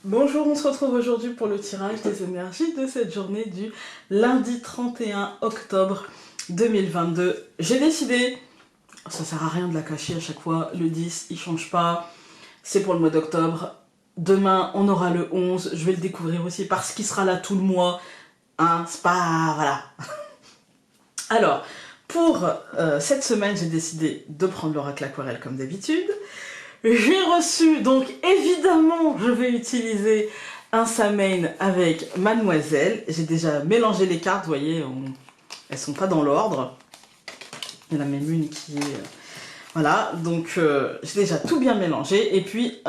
Bonjour, on se retrouve aujourd'hui pour le tirage des énergies de cette journée du lundi 31 octobre 2022. J'ai décidé, ça sert à rien de la cacher à chaque fois, le 10 il change pas, c'est pour le mois d'octobre. Demain on aura le 11, je vais le découvrir aussi parce qu'il sera là tout le mois, hein, c'est pas... voilà. Alors, pour cette semaine j'ai décidé de prendre l'oracle aquarelle comme d'habitude. J'ai reçu, donc évidemment, je vais utiliser un Samhain avec Mademoiselle. J'ai déjà mélangé les cartes, vous voyez, elles sont pas dans l'ordre. Il y en a même une qui est... voilà, donc j'ai déjà tout bien mélangé. Et puis,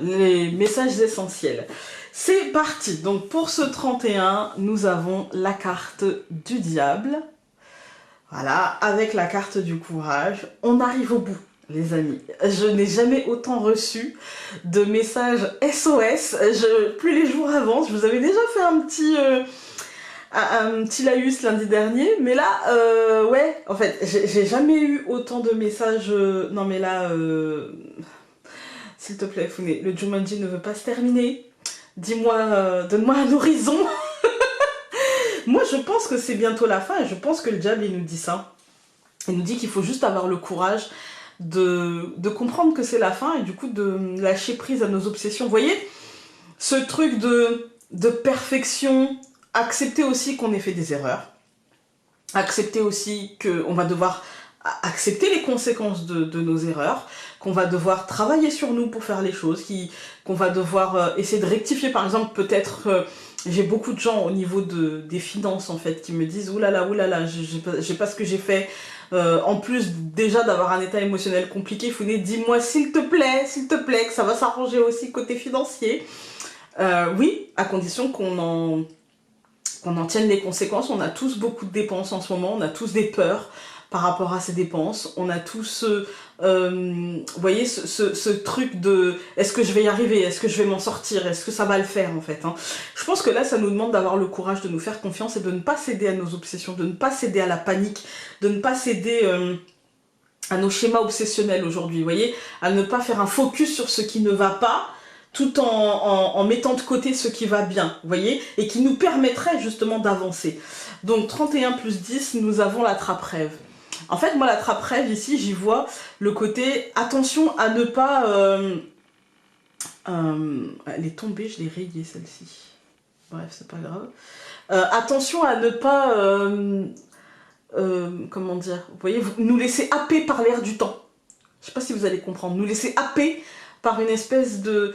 les messages essentiels. C'est parti. Donc pour ce 31, nous avons la carte du diable. Voilà, avec la carte du courage. On arrive au bout. Les amis, je n'ai jamais autant reçu de messages SOS, plus les jours avancent. Je vous avais déjà fait un petit laïus lundi dernier, mais là, ouais, en fait, j'ai jamais eu autant de messages, non mais là, s'il te plaît Founé, le Jumanji ne veut pas se terminer, dis-moi, donne-moi un horizon. Moi je pense que c'est bientôt la fin et je pense que le diable il nous dit ça, il nous dit qu'il faut juste avoir le courage de comprendre que c'est la fin et du coup de lâcher prise à nos obsessions. Vous voyez, ce truc de perfection, accepter aussi qu'on ait fait des erreurs, accepter aussi qu'on va devoir accepter les conséquences de nos erreurs, qu'on va devoir travailler sur nous pour faire les choses, qu'on va devoir essayer de rectifier. Par exemple, peut-être... j'ai beaucoup de gens au niveau des finances en fait qui me disent oulala, j'ai pas ce que j'ai fait. En plus déjà d'avoir un état émotionnel compliqué, Founé, dis-moi s'il te plaît, que ça va s'arranger aussi côté financier. Oui, à condition qu'on en tienne les conséquences. On a tous beaucoup de dépenses en ce moment, on a tous des peurs par rapport à ces dépenses, on a tous, vous voyez, ce truc de est-ce que je vais y arriver, est-ce que je vais m'en sortir, est-ce que ça va le faire en fait, hein. Je pense que là ça nous demande d'avoir le courage de nous faire confiance et de ne pas céder à nos obsessions, de ne pas céder à la panique, de ne pas céder à nos schémas obsessionnels aujourd'hui, vous voyez, à ne pas faire un focus sur ce qui ne va pas, tout en mettant de côté ce qui va bien, vous voyez, et qui nous permettrait justement d'avancer. Donc 31 plus 10, nous avons la trappe-rêve. En fait, moi, la trappe-rêve, ici, j'y vois le côté attention à ne pas... elle est tombée, je l'ai rayée, celle-ci. Bref, c'est pas grave. Attention à ne pas... comment dire, vous voyez, nous laisser happer par l'air du temps. Je sais pas si vous allez comprendre. Nous laisser happer par une espèce de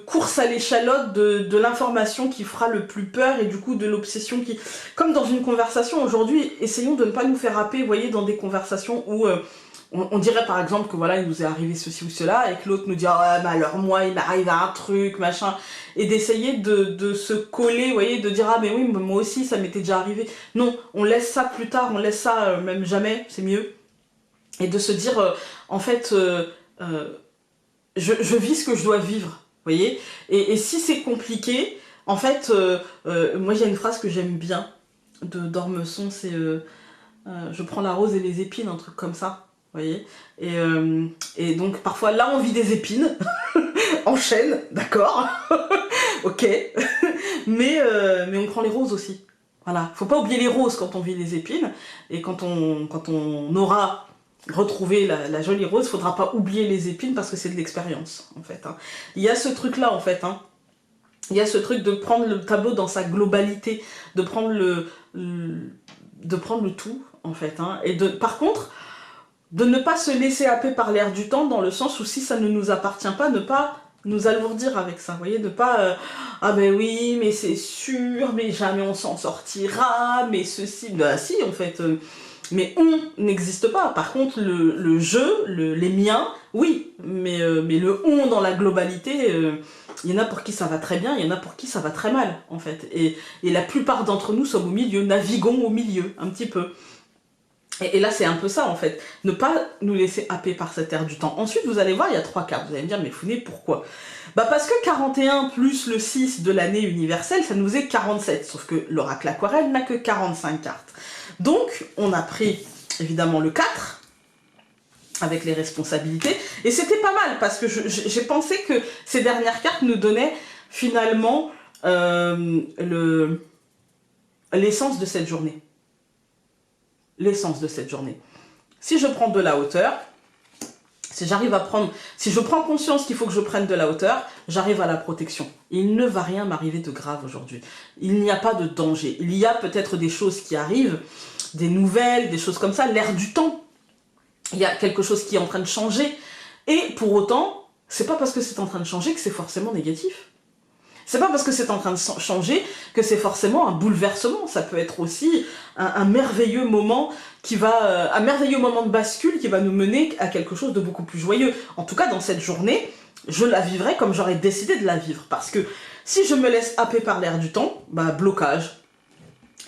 course à l'échalote de l'information qui fera le plus peur et du coup de l'obsession qui... Comme dans une conversation aujourd'hui, essayons de ne pas nous faire happer, vous voyez, dans des conversations où on dirait par exemple que voilà, il nous est arrivé ceci ou cela et que l'autre nous dit ah mais alors moi il m'arrive un truc, machin, et d'essayer de se coller, vous voyez, de dire ah mais oui, moi aussi ça m'était déjà arrivé. Non, on laisse ça plus tard, on laisse ça même jamais, c'est mieux. Et de se dire en fait... je vis ce que je dois vivre, vous voyez, et si c'est compliqué, en fait, moi il y a une phrase que j'aime bien de d'Ormesson, c'est je prends la rose et les épines, un truc comme ça, vous voyez, et donc parfois là on vit des épines, en chaîne, d'accord, ok, mais on prend les roses aussi, voilà, faut pas oublier les roses quand on vit les épines, et quand on aura retrouver la jolie rose, faudra pas oublier les épines parce que c'est de l'expérience en fait, hein. Il y a ce truc là en fait, hein. Il y a ce truc de prendre le tableau dans sa globalité, de prendre le tout en fait, hein. Et par contre de ne pas se laisser happer par l'air du temps, dans le sens où si ça ne nous appartient pas, ne pas nous alourdir avec ça, vous voyez, de pas ah ben oui mais c'est sûr, mais jamais on s'en sortira, mais ceci, bah si en fait, mais on n'existe pas. Par contre, le jeu, les miens, oui. Mais le on dans la globalité, il y en a pour qui ça va très bien, il y en a pour qui ça va très mal, en fait. Et la plupart d'entre nous sommes au milieu, naviguons au milieu, un petit peu. Et là, c'est un peu ça, en fait. Ne pas nous laisser happer par cette ère du temps. Ensuite, vous allez voir, il y a 3 cartes. Vous allez me dire, mais Founé, pourquoi? Bah parce que 41 plus le 6 de l'année universelle, ça nous est 47. Sauf que l'oracle aquarelle n'a que 45 cartes. Donc, on a pris, évidemment, le 4. avec les responsabilités. Et c'était pas mal, parce que j'ai pensé que ces dernières cartes nous donnaient finalement l'essence de cette journée. L'essence de cette journée. Si je prends de la hauteur, si je prends conscience qu'il faut que je prenne de la hauteur, j'arrive à la protection. Il ne va rien m'arriver de grave aujourd'hui. Il n'y a pas de danger. Il y a peut-être des choses qui arrivent, des nouvelles, des choses comme ça, l'air du temps. Il y a quelque chose qui est en train de changer. Et pour autant, c'est pas parce que c'est en train de changer que c'est forcément négatif. C'est pas parce que c'est en train de changer que c'est forcément un bouleversement. Ça peut être aussi un merveilleux moment un merveilleux moment de bascule qui va nous mener à quelque chose de beaucoup plus joyeux. En tout cas, dans cette journée, je la vivrai comme j'aurais décidé de la vivre. Parce que si je me laisse happer par l'air du temps, bah blocage.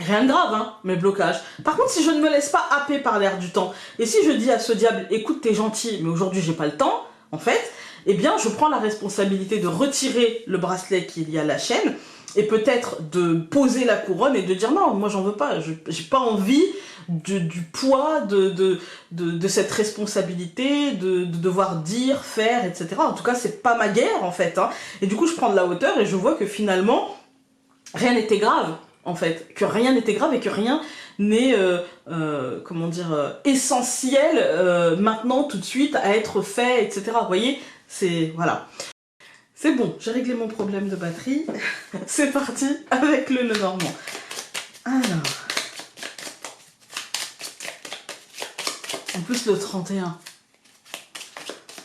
Rien de grave, hein, mais blocage. Par contre, si je ne me laisse pas happer par l'air du temps, et si je dis à ce diable, écoute, t'es gentil, mais aujourd'hui j'ai pas le temps, en fait, eh bien, je prends la responsabilité de retirer le bracelet qui est lié à la chaîne, et peut-être de poser la couronne et de dire non, moi j'en veux pas, j'ai pas envie du poids de cette responsabilité, de devoir dire, faire, etc. En tout cas, c'est pas ma guerre, en fait, hein. Et du coup, je prends de la hauteur et je vois que finalement, rien n'était grave. En fait, que rien n'était grave et que rien n'est, comment dire, essentiel maintenant, tout de suite, à être fait, etc. Vous voyez, voilà. C'est bon, j'ai réglé mon problème de batterie. C'est parti avec le Lenormand. Alors. En plus, le 31.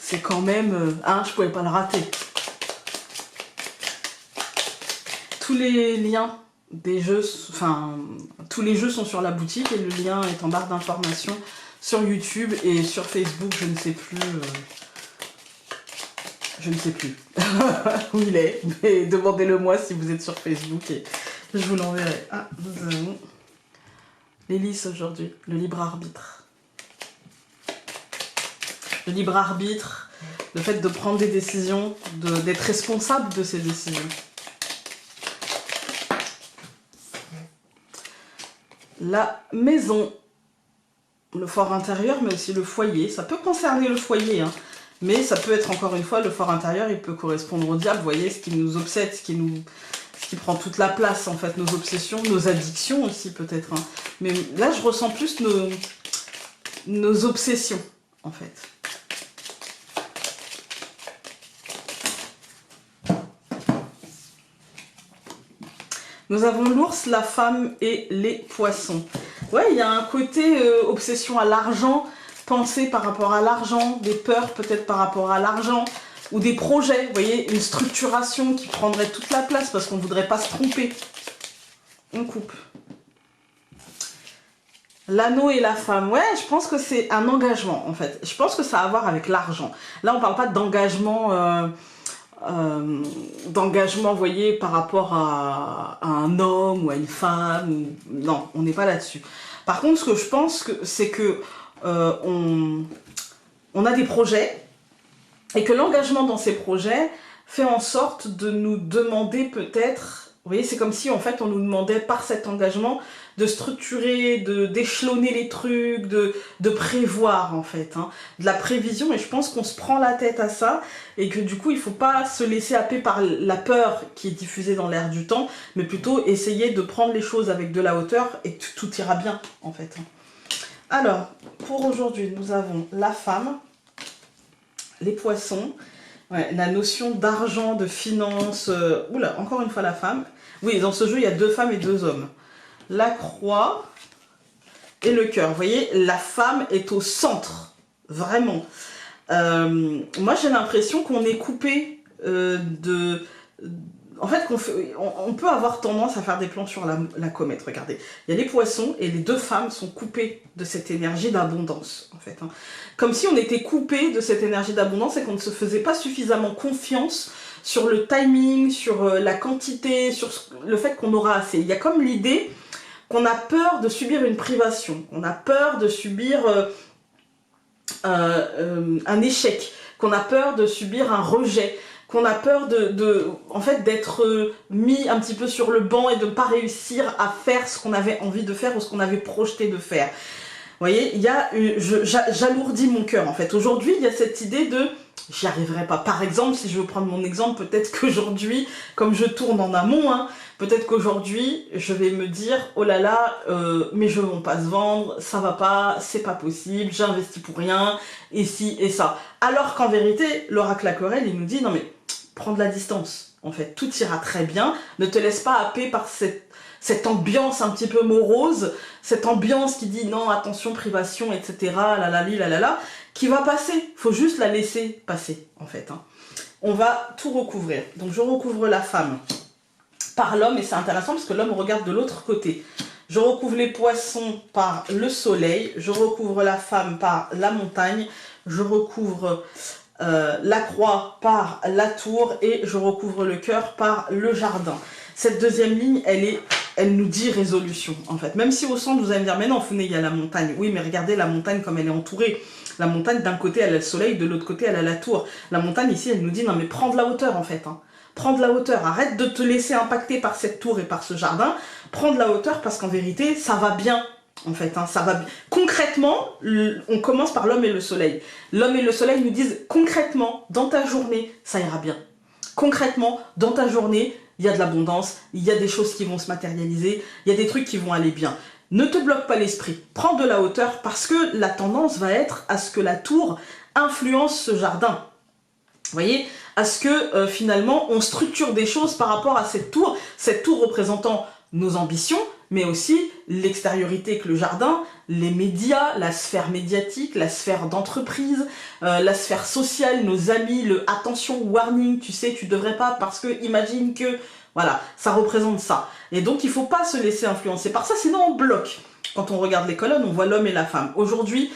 C'est quand même... je pouvais pas le rater. Tous les liens des jeux, tous les jeux sont sur la boutique et le lien est en barre d'informations sur YouTube et sur Facebook, je ne sais plus où il est, mais demandez-le moi si vous êtes sur Facebook et je vous l'enverrai. Ah, nous avons l'hélice aujourd'hui, le libre arbitre. Le libre arbitre, le fait de prendre des décisions, d'être responsable de ces décisions. La maison, le fort intérieur, mais aussi le foyer. Ça peut concerner le foyer, hein, mais ça peut être encore une fois, le fort intérieur, il peut correspondre au diable, vous voyez, ce qui nous obsède, ce qui prend toute la place, en fait, nos obsessions, nos addictions aussi, peut-être. Hein. Mais là, je ressens plus nos obsessions, en fait. Nous avons l'ours, la femme et les poissons. Ouais, il y a un côté obsession à l'argent, pensée par rapport à l'argent, des peurs peut-être par rapport à l'argent, ou des projets, vous voyez, une structuration qui prendrait toute la place parce qu'on ne voudrait pas se tromper. On coupe. L'anneau et la femme, ouais, je pense que c'est un engagement en fait. Je pense que ça a à voir avec l'argent. Là, on ne parle pas d'engagement... vous voyez, par rapport à un homme ou à une femme, non, on n'est pas là-dessus. Par contre, ce que je pense, c'est que on a des projets, et que l'engagement dans ces projets fait en sorte de nous demander peut-être, vous voyez, c'est comme si en fait on nous demandait par cet engagement de structurer, d'échelonner les trucs, de prévoir en fait, hein, de la prévision, et je pense qu'on se prend la tête à ça, et que du coup il ne faut pas se laisser happer par la peur qui est diffusée dans l'air du temps, mais plutôt essayer de prendre les choses avec de la hauteur, et tout ira bien en fait. Alors, pour aujourd'hui, nous avons la femme, les poissons, ouais, la notion d'argent, de finance, oula, encore une fois la femme. Oui, dans ce jeu, il y a 2 femmes et 2 hommes. La croix et le cœur. Vous voyez, la femme est au centre, vraiment. Moi, j'ai l'impression qu'on est coupé en fait, on peut avoir tendance à faire des plans sur la comète, regardez. Il y a les poissons et les 2 femmes sont coupées de cette énergie d'abondance, en fait. Hein. Comme si on était coupé de cette énergie d'abondance et qu'on ne se faisait pas suffisamment confiance sur le timing, sur la quantité, sur le fait qu'on aura assez. Il y a comme l'idée qu'on a peur de subir une privation, on a peur de subir un échec, qu'on a peur de subir un rejet, qu'on a peur en fait, d'être mis un petit peu sur le banc et de ne pas réussir à faire ce qu'on avait envie de faire ou ce qu'on avait projeté de faire. voyez, il y a j'alourdis mon cœur en fait. Aujourd'hui, il y a cette idée de j'y arriverai pas. Par exemple, si je veux prendre mon exemple, peut-être qu'aujourd'hui, comme je tourne en amont, hein, peut-être qu'aujourd'hui, je vais me dire oh là là, mes jeux vont pas se vendre, ça va pas, c'est pas possible, j'ai investi pour rien, et ci et ça. Alors qu'en vérité, l'oracle Aquarelle, il nous dit non mais prends de la distance. En fait, tout ira très bien. Ne te laisse pas happer par cette ambiance un petit peu morose, cette ambiance qui dit non, attention, privation, etc. La, qui va passer. Faut juste la laisser passer, en fait. Hein. On va tout recouvrir. Donc, je recouvre la femme par l'homme, et c'est intéressant parce que l'homme regarde de l'autre côté. Je recouvre les poissons par le soleil, je recouvre la femme par la montagne, je recouvre la croix par la tour et je recouvre le cœur par le jardin. Cette deuxième ligne, elle nous dit résolution, en fait. Même si au centre, vous allez me dire, mais non, Founé, il y a la montagne. Oui, mais regardez la montagne comme elle est entourée. La montagne, d'un côté, elle a le soleil, de l'autre côté, elle a la tour. La montagne, ici, elle nous dit, non, mais prends de la hauteur, en fait. Hein. Prends de la hauteur. Arrête de te laisser impacter par cette tour et par ce jardin. Prends de la hauteur parce qu'en vérité, ça va bien. En fait, hein, ça va bien. Concrètement, on commence par l'homme et le soleil. L'homme et le soleil nous disent, concrètement, dans ta journée, ça ira bien. Concrètement, dans ta journée, il y a de l'abondance, il y a des choses qui vont se matérialiser, il y a des trucs qui vont aller bien. Ne te bloque pas l'esprit, prends de la hauteur parce que la tendance va être à ce que la tour influence ce jardin. Vous voyez, à ce que finalement on structure des choses par rapport à cette tour représentant nos ambitions, mais aussi l'extériorité que le jardin, les médias, la sphère médiatique, la sphère d'entreprise, la sphère sociale, nos amis, le attention, warning, tu sais, tu devrais pas parce que imagine que, voilà, ça représente ça. Et donc il faut pas se laisser influencer par ça, sinon on bloque. Quand on regarde les colonnes, on voit l'homme et la femme. Aujourd'hui,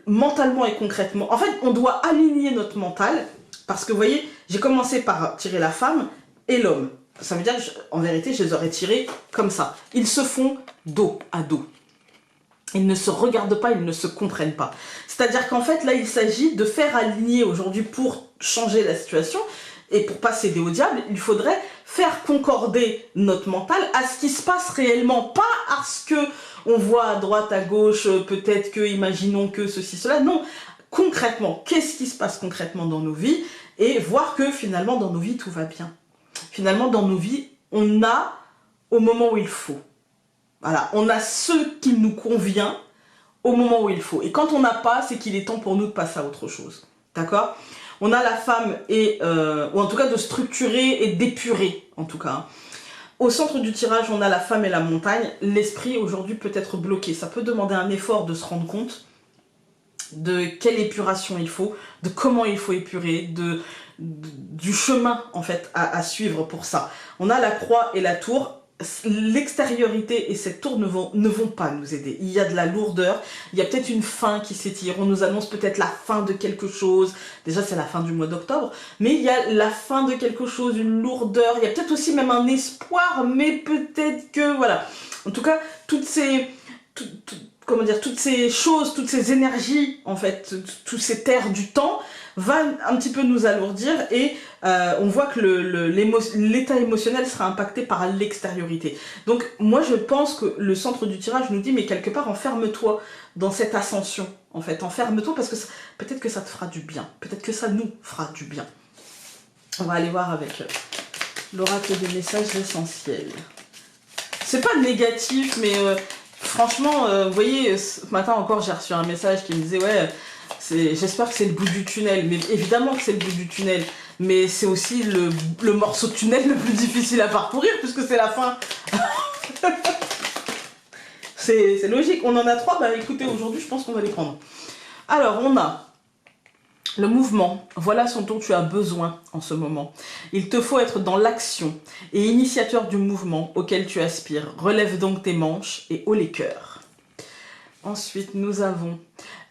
mentalement et concrètement, en fait, on doit aligner notre mental, parce que vous voyez, j'ai commencé par tirer la femme et l'homme. Ça veut dire qu'en vérité, je les aurais tirés comme ça. Ils se font dos à dos. Ils ne se regardent pas, ils ne se comprennent pas. C'est-à-dire qu'en fait, là, il s'agit de faire aligner aujourd'hui pour changer la situation et pour pas céder au diable, il faudrait faire concorder notre mental à ce qui se passe réellement, pas à ce que on voit à droite, à gauche, peut-être que, imaginons que ceci, cela. Non, concrètement, qu'est-ce qui se passe concrètement dans nos vies et voir que finalement, dans nos vies, tout va bien. Finalement, dans nos vies, on a au moment où il faut. Voilà, on a ce qui nous convient au moment où il faut. Et quand on n'a pas, c'est qu'il est temps pour nous de passer à autre chose. D'accord ? On a la femme, ou en tout cas de structurer et d'épurer, en tout cas. Au centre du tirage, on a la femme et la montagne. L'esprit, aujourd'hui, peut être bloqué. Ça peut demander un effort de se rendre compte de quelle épuration il faut, de comment il faut épurer, du chemin en fait à suivre pour ça. On a la croix et la tour. L'extériorité et cette tour ne vont pas nous aider. Il y a de la lourdeur, il y a peut-être une fin qui s'étire, on nous annonce peut-être la fin de quelque chose. Déjà c'est la fin du mois d'octobre, mais il y a la fin de quelque chose, une lourdeur, il y a peut-être aussi même un espoir, mais peut-être que voilà. En tout cas, toutes ces choses, toutes ces énergies, en fait, tous ces terres du temps, va un petit peu nous alourdir et on voit que l'état émotionnel sera impacté par l'extériorité. Donc moi je pense que le centre du tirage nous dit mais quelque part enferme-toi dans cette ascension, en fait, enferme-toi parce que peut-être que ça te fera du bien, peut-être que ça nous fera du bien. On va aller voir avec l'oracle des messages essentiels. C'est pas négatif mais... franchement, vous voyez, ce matin encore, j'ai reçu un message qui me disait « Ouais, j'espère que c'est le bout du tunnel. » Mais évidemment que c'est le bout du tunnel. Mais c'est aussi le morceau de tunnel le plus difficile à parcourir, puisque c'est la fin. C'est logique. On en a 3. Bah écoutez, aujourd'hui, je pense qu'on va les prendre. Alors, on a le mouvement. Voilà ce dont tu as besoin en ce moment. Il te faut être dans l'action et initiateur du mouvement auquel tu aspires. Relève donc tes manches et haut les cœurs. Ensuite, nous avons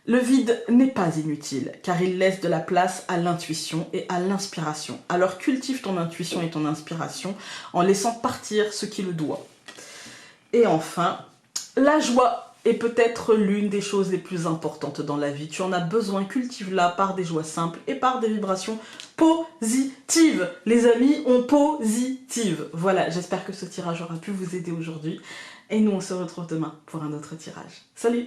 le vide n'est pas inutile car il laisse de la place à l'intuition et à l'inspiration. Alors cultive ton intuition et ton inspiration en laissant partir ce qui le doit. Et enfin, la joie est peut-être l'une des choses les plus importantes dans la vie. Tu en as besoin, cultive-la par des joies simples et par des vibrations positives. Les amis, on positive. Voilà, j'espère que ce tirage aura pu vous aider aujourd'hui. Et nous, on se retrouve demain pour un autre tirage. Salut!